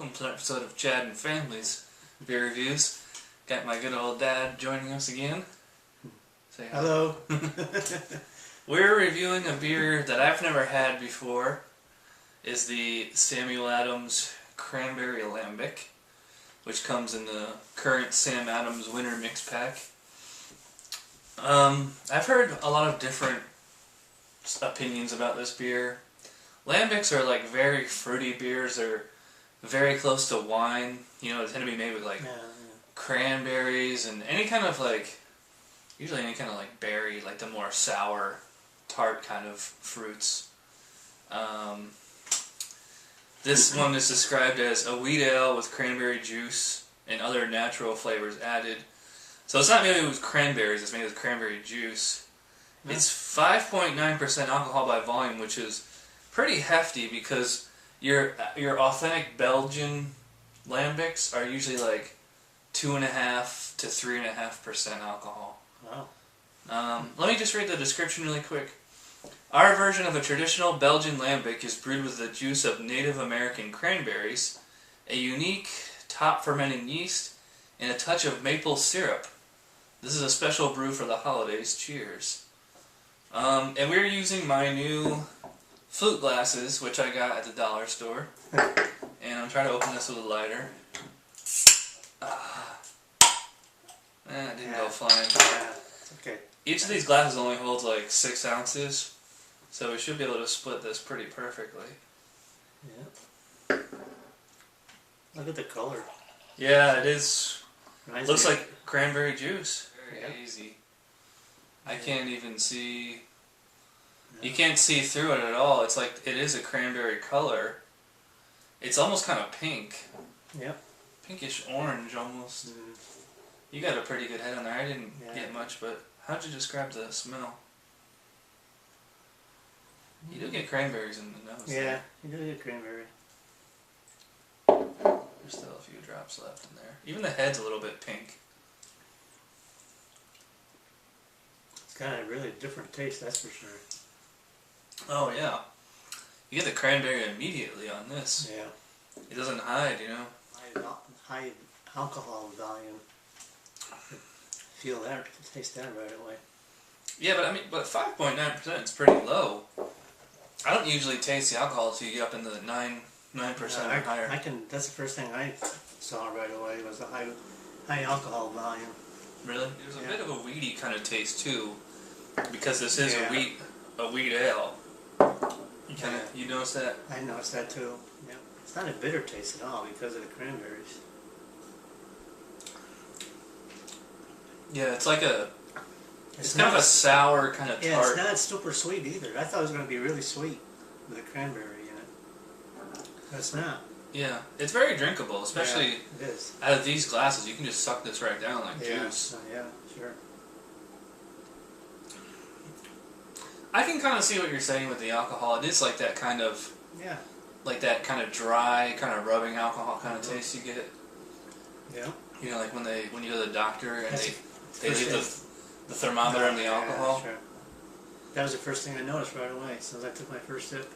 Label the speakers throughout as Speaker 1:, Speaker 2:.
Speaker 1: welcome to an episode of Chad and Family's Beer Reviews. Got my good old dad joining us again. Say
Speaker 2: hello.
Speaker 1: We're reviewing a beer that I've never had before. Is the Samuel Adams Cranberry Lambic, which comes in the current Sam Adams Winter Mix Pack. I've heard a lot of different opinions about this beer. Lambics are like very fruity beers. They're very close to wine. You know, they tend to be made with like cranberries and any kind of like, usually any kind of like berry, like the more sour, tart kind of fruits. This one is described as a wheat ale with cranberry juice and other natural flavors added. So it's not made with cranberries, it's made with cranberry juice. No. It's 5.9% alcohol by volume, which is pretty hefty because your authentic Belgian lambics are usually like 2.5 to 3.5% alcohol.
Speaker 2: Wow.
Speaker 1: Let me just read the description really quick. Our version of a traditional Belgian lambic is brewed with the juice of Native American cranberries, a unique top fermenting yeast, and a touch of maple syrup. This is a special brew for the holidays. Cheers. And we're using my new flute glasses, which I got at the dollar store. And I'm trying to open this with a lighter. It didn't go flying.
Speaker 2: Okay.
Speaker 1: Each of these glasses only holds like 6 ounces, so we should be able to split this pretty perfectly.
Speaker 2: Yeah. Look at the color.
Speaker 1: Yeah, it is. Looks
Speaker 2: me.
Speaker 1: like cranberry juice. Very
Speaker 2: Yeah.
Speaker 1: hazy. I can't even see. You can't see through it at all. It's like it is a cranberry color. It's almost kind of pink.
Speaker 2: Yep.
Speaker 1: Pinkish orange almost.
Speaker 2: Mm.
Speaker 1: You got a pretty good head on there. I didn't
Speaker 2: Yeah.
Speaker 1: get much, but how'd you describe the smell? You do get cranberries in the nose.
Speaker 2: Yeah, you do get cranberry.
Speaker 1: There's still a few drops left in there. Even the head's a little bit pink.
Speaker 2: It's got a really different taste, that's for sure.
Speaker 1: Oh yeah. You get the cranberry immediately on this.
Speaker 2: Yeah.
Speaker 1: It doesn't hide, you know.
Speaker 2: High alcohol volume. Feel that, taste that right away.
Speaker 1: Yeah, but 5.9% is pretty low. I don't usually taste the alcohol until you get up into the 9% or higher.
Speaker 2: That's the first thing I saw right away was the high alcohol volume.
Speaker 1: Really? There's a bit of a weedy kind of taste too, because this is a wheat ale. You notice that?
Speaker 2: I noticed that too. Yeah. It's not a bitter taste at all because of the cranberries.
Speaker 1: Yeah, it's like it's kind of a sour kind of tart.
Speaker 2: Yeah, it's not super sweet either. I thought it was going to be really sweet with the cranberry in it. But it's not.
Speaker 1: Yeah, it's very drinkable, especially
Speaker 2: it is.
Speaker 1: out of these glasses. You can just suck this right down like juice.
Speaker 2: Yeah, sure.
Speaker 1: I can kind of see what you're saying with the alcohol. It is like that kind of dry, kind of rubbing alcohol kind of taste you get.
Speaker 2: Yeah.
Speaker 1: You know, like when you go to the doctor and they leave the thermometer and the alcohol.
Speaker 2: Yeah, sure. That was the first thing I noticed right away as soon as I took my first sip.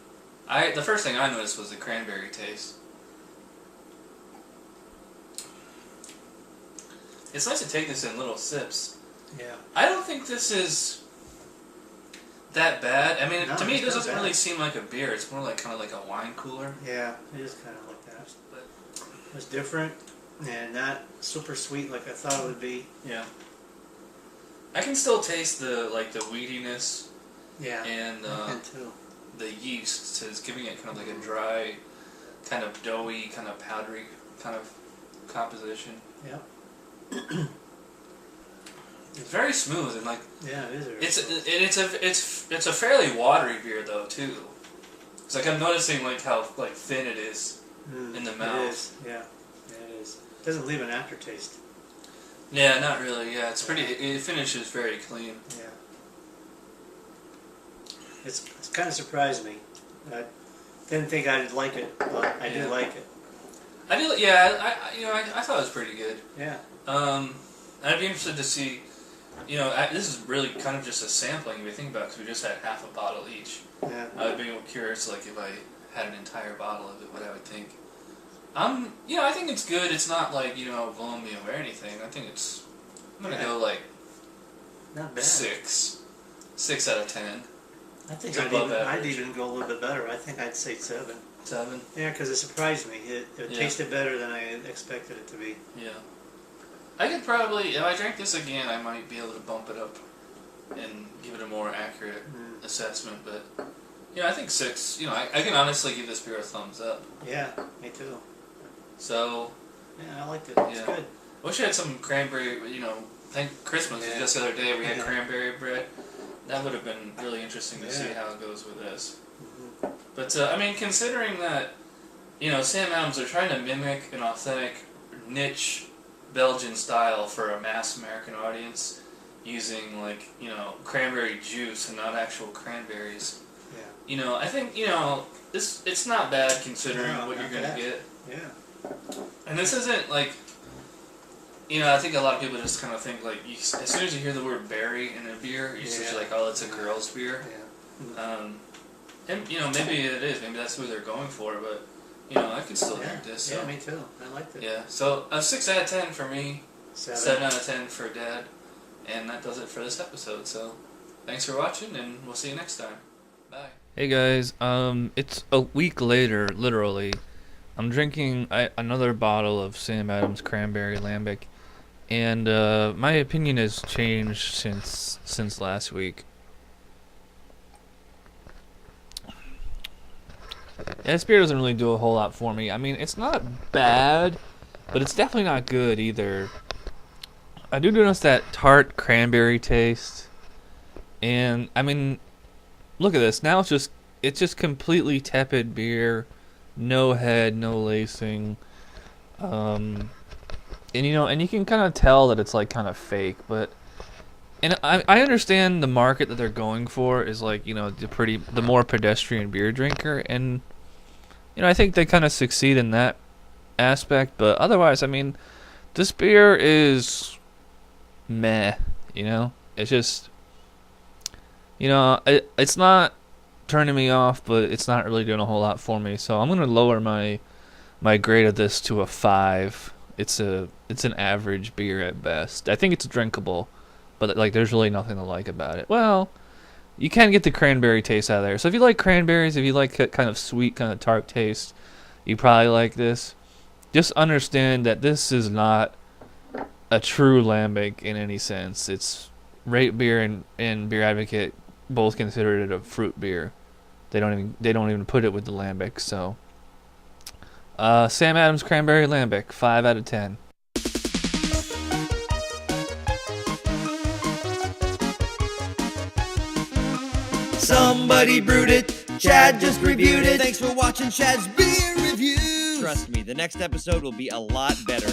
Speaker 1: The first thing I noticed was the cranberry taste. It's nice to take this in little sips.
Speaker 2: Yeah.
Speaker 1: I don't think this is that bad. I mean, to me, it doesn't really seem like a beer. It's more like kind of like a wine cooler.
Speaker 2: Yeah, it is kind of like that. But it was different and not super sweet like I thought it would be.
Speaker 1: Yeah. I can still taste the weediness.
Speaker 2: Yeah.
Speaker 1: And
Speaker 2: I can too.
Speaker 1: The yeast is giving it kind of like a dry, kind of doughy, kind of powdery kind of composition.
Speaker 2: Yeah.
Speaker 1: It's very smooth and like.
Speaker 2: Yeah, it is.
Speaker 1: It's a fairly watery beer though too. It's like I'm noticing like how thin it is in the mouth.
Speaker 2: It is. Yeah, it is. It doesn't leave an aftertaste.
Speaker 1: Yeah, not really. Yeah, it's pretty. It finishes very clean.
Speaker 2: Yeah. It's kind of surprised me. I didn't think I'd like it, but I do like it.
Speaker 1: I do. Yeah, I thought it was pretty good.
Speaker 2: Yeah.
Speaker 1: I'd be interested to see. You know, this is really kind of just a sampling if you think about it, because we just had half a bottle each.
Speaker 2: Yeah.
Speaker 1: I would be curious, like, if I had an entire bottle of it, what I would think. I think it's good. It's not like, blowing me away or anything. I think I'm gonna go like
Speaker 2: not bad.
Speaker 1: 6 out of 10.
Speaker 2: I think
Speaker 1: It's above
Speaker 2: I'd
Speaker 1: average.
Speaker 2: even go a little bit better. I think I'd say 7.
Speaker 1: 7.
Speaker 2: Yeah, because it surprised me. It
Speaker 1: Yeah.
Speaker 2: tasted better than I expected it to be.
Speaker 1: Yeah. I could probably, if I drank this again, I might be able to bump it up and give it a more accurate assessment. But I think 6. I can honestly give this beer a thumbs up.
Speaker 2: Yeah, me too.
Speaker 1: So.
Speaker 2: Yeah, I liked it. It's
Speaker 1: Yeah.
Speaker 2: good.
Speaker 1: Wish I had some cranberry. Thank Christmas was just the other day. We had cranberry bread. That would have been really interesting to see how it goes with this.
Speaker 2: Mm-hmm.
Speaker 1: But considering that, Sam Adams are trying to mimic an authentic niche Belgian style for a mass American audience, using cranberry juice and not actual cranberries.
Speaker 2: Yeah.
Speaker 1: I think it's not bad considering what you're gonna get.
Speaker 2: Yeah.
Speaker 1: And this isn't like. I think a lot of people just kind of think as soon as you hear the word berry in a beer, you're just like, oh, it's a girl's beer.
Speaker 2: Yeah.
Speaker 1: And maybe it is. Maybe that's who they're going for. But I could still drink this. So.
Speaker 2: Yeah, me too. I liked it.
Speaker 1: Yeah. So a 6 out of 10 for me. 7 out of 10 for Dad. And that does it for this episode. So thanks for watching, and we'll see you next time. Bye. Hey guys. It's a week later, literally. I'm drinking another bottle of Sam Adams Cranberry Lambic. And my opinion has changed since last week. Yeah, this beer doesn't really do a whole lot for me. I mean, it's not bad, but it's definitely not good either. I do notice that tart cranberry taste. And I mean, look at this. Now it's just completely tepid beer. No head, no lacing. And you can kind of tell that it's kind of fake, and I understand the market that they're going for is the more pedestrian beer drinker, and I think they kind of succeed in that aspect, but otherwise, I mean, this beer is meh, it's just, it's not turning me off, but it's not really doing a whole lot for me, so I'm going to lower my grade of this to a 5. It's an average beer at best. I think it's drinkable, but there's really nothing to like about it. Well, you can get the cranberry taste out of there. So if you like cranberries, if you like that kind of sweet, kind of tart taste, you probably like this. Just understand that this is not a true lambic in any sense. It's Rate Beer and Beer Advocate both consider it a fruit beer. They don't even put it with the lambic. So Sam Adams Cranberry Lambic, 5 out of 10.
Speaker 3: Somebody brewed it, Chad just reviewed it. Thanks for watching Chad's Beer Review. Trust me, the next episode will be a lot better.